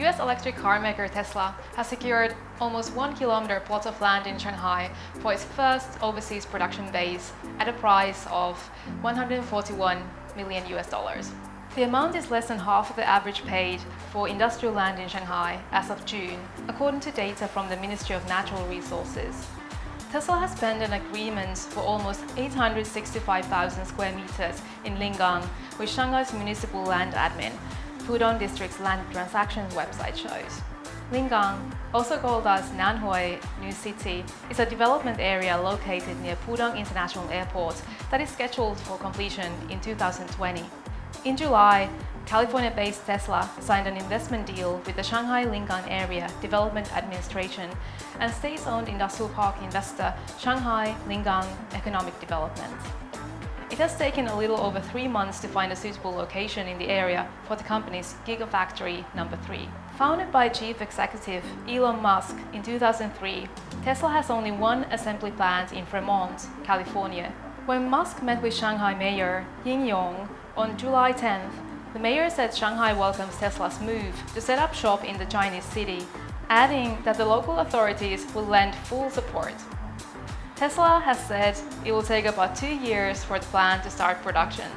US electric car maker Tesla has secured almost 1-kilometer plot of land in Shanghai for its first overseas production base at a price of $141 million. The amount is less than half of the average paid for industrial land in Shanghai as of June, according to data from the Ministry of Natural Resources. Tesla has penned an agreement for almost 865,000 square meters in Lingang with Shanghai's municipal land admin, Pudong District's land transactions website shows. Lingang, also called as Nanhui New City, is a development area located near Pudong International Airport that is scheduled for completion in 2020. In July, California-based Tesla signed an investment deal with the Shanghai Lingang Area Development Administration and state-owned industrial park investor Shanghai Lingang Economic Development. It has taken a little over 3 months to find a suitable location in the area for the company's Gigafactory No. 3. Founded by Chief Executive Elon Musk in 2003, Tesla has only one assembly plant in Fremont, California. When Musk met with Shanghai Mayor Ying Yong on July 10th, the mayor said Shanghai welcomes Tesla's move to set up shop in the Chinese city, adding that the local authorities will lend full support. Tesla has said it will take about 2 years for the plant to start production.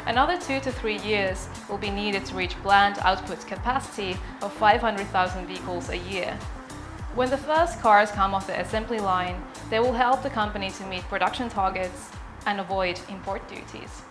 Another 2 to 3 years will be needed to reach planned output capacity of 500,000 vehicles a year. When the first cars come off the assembly line, they will help the company to meet production targets and avoid import duties.